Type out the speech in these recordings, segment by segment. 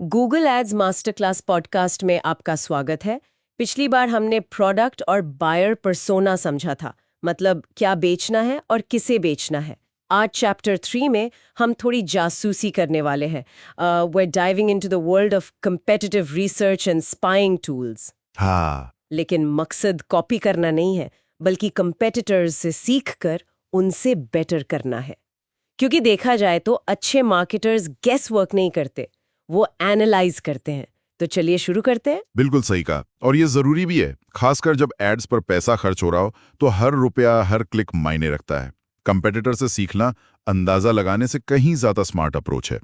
Google ads master class podcast में आपका स्वागत है। पिछली बार हमने प्रोडक्ट और बायर पर्सोना समझा था, मतलब क्या बेचना है और किसे बेचना है। आज चैप्टर 3 में हम थोड़ी जासूसी करने वाले हैं। we're diving into the world of competitive research and spying tools। हाँ, लेकिन मकसद कॉपी करना नहीं है, बल्कि कंपेटिटर्स से सीख कर उनसे बेटर करना है। क्योंकि देखा जाए तो अच्छे मार्केटर्स गेस वर्क नहीं करते, वो एनालाइज करते हैं। तो चलिए शुरू करते हैं। बिल्कुल सही कहा। और ये जरूरी भी है, खासकर जब एड्स पर पैसा खर्च हो रहा हो तो हर रुपया हर क्लिक मायने रखता है। कंपेटिटर से सीखना अंदाजा लगाने से कहीं ज्यादा स्मार्ट अप्रोच है।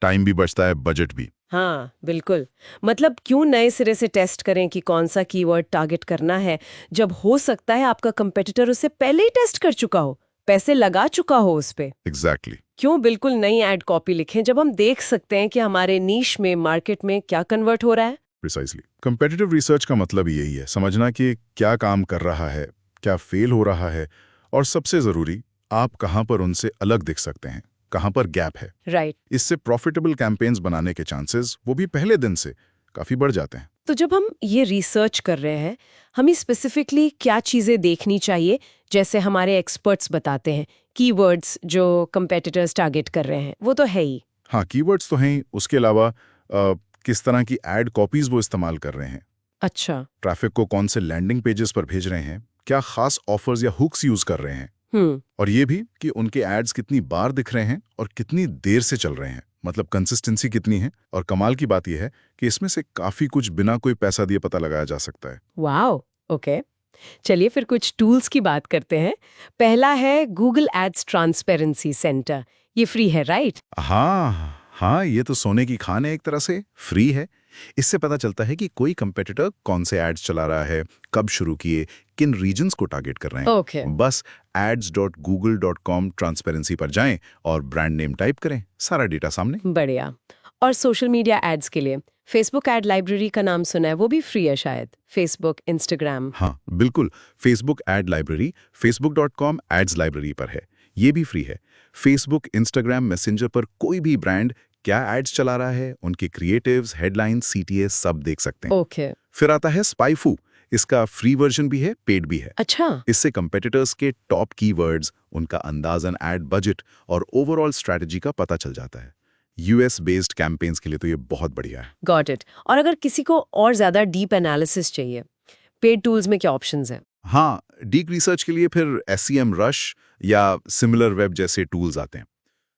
टाइम भी बचता है, बजट भी। हाँ बिल्कुल। मतलब क्यों नए सिरे से टेस्ट करें कि कौन सा कीवर्ड टारगेट करना है, जब हो सकता है आपका कंपेटिटर उसे पहले ही टेस्ट कर चुका हो, पैसे लगा चुका हो उस पे। एग्जैक्टली। क्यों बिल्कुल नई एड कॉपी लिखें जब हम देख सकते हैं कि हमारे नीश में मार्केट में क्या कन्वर्ट हो रहा है। प्रिसाइजली। कंपेटिटिव रिसर्च का मतलब यही है, समझना कि क्या काम कर रहा है, क्या फेल हो रहा है, और सबसे जरूरी, आप कहाँ पर उनसे अलग दिख सकते हैं, कहाँ पर गैप है। राइट। इससे प्रॉफिटेबल कैंपेन्स बनाने के चांसेस वो भी पहले दिन से काफी बढ़ जाते हैं। तो जब हम ये रिसर्च कर रहे हैं, हमें स्पेसिफिकली क्या चीजें देखनी चाहिए? जैसे हमारे एक्सपर्ट्स बताते हैं, कीवर्ड्स जो कंपेटिटर्स टारगेट कर रहे हैं वो तो है ही। हाँ, कीवर्ड्स तो हैं, उसके अलावा किस तरह की एड कॉपीज वो इस्तेमाल कर रहे हैं, अच्छा। ट्रैफिक को कौन से लैंडिंग पेजेस पर भेज रहे हैं, क्या खास ऑफर्स या हुक्स यूज कर रहे हैं, और ये भी कि उनके एड्स कितनी बार दिख रहे हैं और कितनी देर से चल रहे हैं, मतलब कंसिस्टेंसी कितनी है। और कमाल की बात यह है कि इसमें से काफी कुछ बिना कोई पैसा दिए पता लगाया जा सकता है। Wow, okay. चलिए फिर कुछ टूल्स की बात करते हैं। पहला है गूगल एड्स ट्रांसपेरेंसी सेंटर। ये फ्री है, राइट? हाँ हाँ, ये तो सोने की खान है, एक तरह से फ्री है। इससे पता चलता है कि कोई कंपेटिटर कौन से एड्स चला रहा है, कब शुरू किए, किन रीजन्स को टारगेट कर रहे हैं। ओके। बस ads.google.com ट्रांसपेरेंसी पर जाएं और ब्रांड नेम टाइप करें, सारा डेटा सामने। बढ़िया। और सोशल मीडिया एड्स के लिए फेसबुक एड लाइब्रेरी का नाम सुना है, वो भी फ्री है शायद। Facebook, Instagram. हाँ बिल्कुल, Facebook ad library facebook.com ads library पर है, ये भी फ्री है। फेसबुक, इंस्टाग्राम, मैसेंजर पर कोई भी ब्रांड क्या एड्स चला रहा है, उनके क्रिएटिव्स, हेडलाइंस, सीटीएस सब देख सकते हैं। ओके। फिर आता है स्पाइफू। इसका फ्री वर्जन भी है, पेड भी है। अच्छा। इससे कंपेटिटर्स के टॉप कीवर्ड्स, उनका अंदाजन एड बजट और ओवरऑल स्ट्रैटेजी का पता चल जाता है। यूएस बेस्ड कैंपेन्स के लिए तो ये बहुत बढ़िया है। Got it. और अगर किसी को और ज्यादा डीप एनालिसिस चाहिए, पेड टूल्स में क्या ऑप्शंस हैं? हाँ, डीप रिसर्च के लिए फिर SEM रश या सिमिलर वेब जैसे टूल्स आते हैं।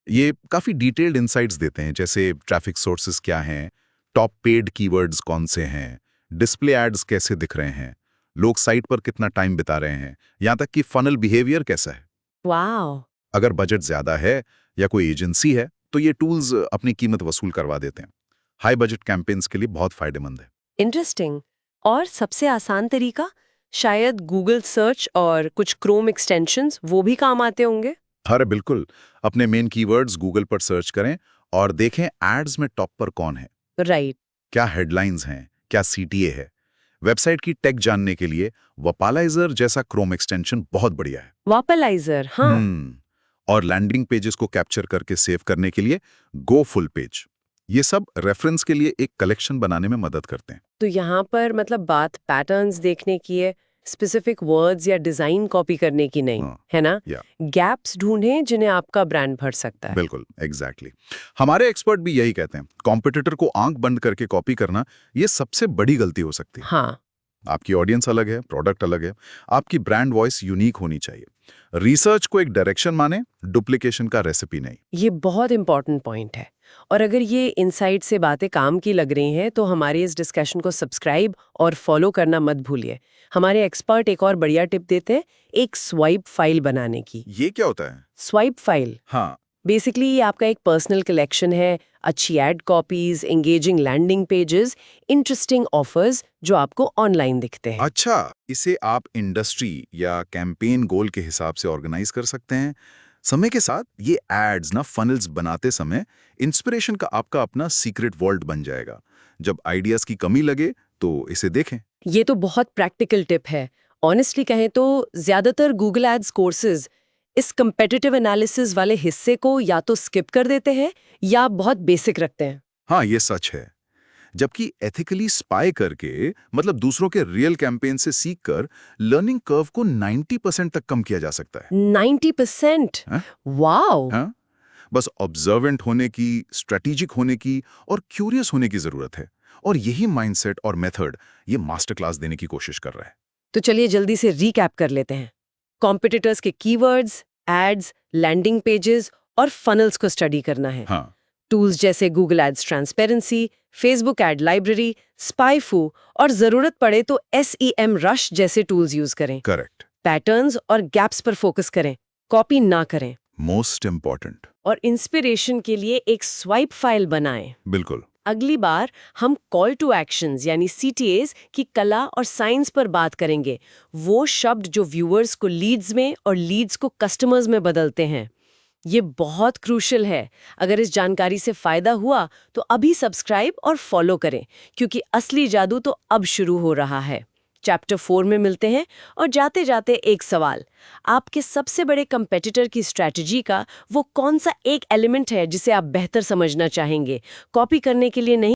ये काफ़ी डिटेल्ड इंसाइट्स देते हैं, जैसे ट्रैफिक सोर्सेज क्या हैं, टॉप पेड कीवर्ड्स कौन से हैं, डिस्प्ले एड्स कैसे दिख रहे हैं, लोग साइट पर कितना टाइम बिता रहे हैं, यहाँ तक कि फनल बिहेवियर कैसा है। वाओ। अगर बजट ज़्यादा है या कोई एजेंसी है तो ये टूल्स अपनी कीमत वसूल करवा देते हैं। हाई बजट कैंपेन्स के लिए बहुत फायदेमंद है। इंटरेस्टिंग। और सबसे आसान तरीका शायद गूगल सर्च और कुछ क्रोम एक्सटेंशंस, वो भी काम आते होंगे। अरे बिल्कुल, अपने मेन कीवर्ड्स गूगल पर सर्च करें और देखें एड्स में टॉप पर कौन है, राइट। क्या हेडलाइंस हैं, क्या CTA है। वेबसाइट की टेक जानने के लिए वपालाइजर जैसा क्रोम एक्सटेंशन बहुत बढ़िया है। वापलाइजर, हाँ। और लैंडिंग पेजेस को कैप्चर करके सेव करने के लिए गो फुल पेज। ये सब रेफरेंस के लिए एक कलेक्शन बनाने में मदद करते हैं। तो यहाँ पर मतलब बात पैटर्न्स देखने की है, स्पेसिफिक वर्ड्स या डिजाइन कॉपी करने की नहीं, हाँ, है ना? या गैप्स ढूंढें जिन्हें आपका ब्रांड भर सकता है। बिल्कुल, एग्जैक्टली। हमारे एक्सपर्ट भी यही कहते हैं, कॉम्पिटिटर को आंख बंद करके कॉपी करना ये सबसे बड़ी गलती हो सकती है। हाँ। आपकी ऑडियंस अलग है, प्रोडक्ट अलग है, आपकी ब्रांड वॉइस यूनिक होनी चाहिए। रिसर्च को एक डायरेक्शन माने, डुप्लीकेशन का रेसिपी नहीं। ये बहुत इंपॉर्टेंट पॉइंट है। और अगर ये इनसाइट से बातें काम की लग रही हैं तो हमारे इस डिस्कशन को सब्सक्राइब और फॉलो करना मत भूलिए। हमारे एक्सपर्ट एक और बढ़िया टिप देते हैं, एक स्वाइप फाइल बनाने की। ये क्या होता है? स्वाइप फाइल हाँ, बेसिकली ये आपका एक पर्सनल कलेक्शन है, अच्छी ad copies, engaging landing pages, interesting offers जो आपको ऑनलाइन दिखते हैं। अच्छा, इसे आप इंडस्ट्री या कैंपेन गोल के हिसाब से ऑर्गेनाइज कर सकते हैं। समय के साथ ये एड्स ना फनल्स बनाते समय इंस्पिरेशन का आपका अपना सीक्रेट वॉल्ट बन जाएगा। जब आइडियाज की कमी लगे तो इसे देखें। ये तो बहुत प्रैक्टिकल टिप है। ऑनेस्टली कहें तो ज्यादातर गूगल एड्स कोर्सेज इस कंपेटिटिव एनालिसिस वाले हिस्से को या तो स्किप कर देते हैं या बहुत बेसिक रखते हैं। हाँ, ये सच है। जबकि एथिकली स्पाई करके मतलब दूसरों के रियल कैंपेन से सीखकर लर्निंग कर्व को 90% तक कम किया जा सकता है। 90%? हाँ? वाओ! हाँ? बस ऑब्जर्वेंट होने की, स्ट्रेटेजिक होने की और क्यूरियस होने की जरूरत है। और यही माइंडसेट और मेथड ये मास्टर क्लास देने की कोशिश कर रहा है। तो चलिए जल्दी से रीकैप कर लेते हैं। कॉम्पिटिटर्स के कीवर्ड्स, एड्स, लैंडिंग पेजेस और फनल्स को स्टडी करना है। हाँ, टूल्स जैसे Google Ads transparency, Facebook ad library, SpyFu और जरूरत पड़े तो SEM रश जैसे टूल्स यूज करें। करेक्ट। पैटर्न्स और गैप्स पर फोकस करें, कॉपी ना करें। Most important. और इंस्पिरेशन के लिए एक स्वाइप फाइल बनाएं। बिल्कुल। अगली बार हम कॉल टू एक्शंस यानी CTAs की कला और साइंस पर बात करेंगे, वो शब्द जो व्यूअर्स को लीड्स में और लीड्स को कस्टमर्स में बदलते हैं। ये बहुत क्रूशियल है। अगर इस जानकारी से फायदा हुआ तो अभी सब्सक्राइब और फॉलो करें, क्योंकि असली जादू तो अब शुरू हो रहा है। चैप्टर 4 में मिलते हैं। और जाते जाते एक सवाल, आपके सबसे बड़े कंपेटिटर की स्ट्रैटेजी का वो कौन सा एक एलिमेंट है जिसे आप बेहतर समझना चाहेंगे? कॉपी करने के लिए नहीं,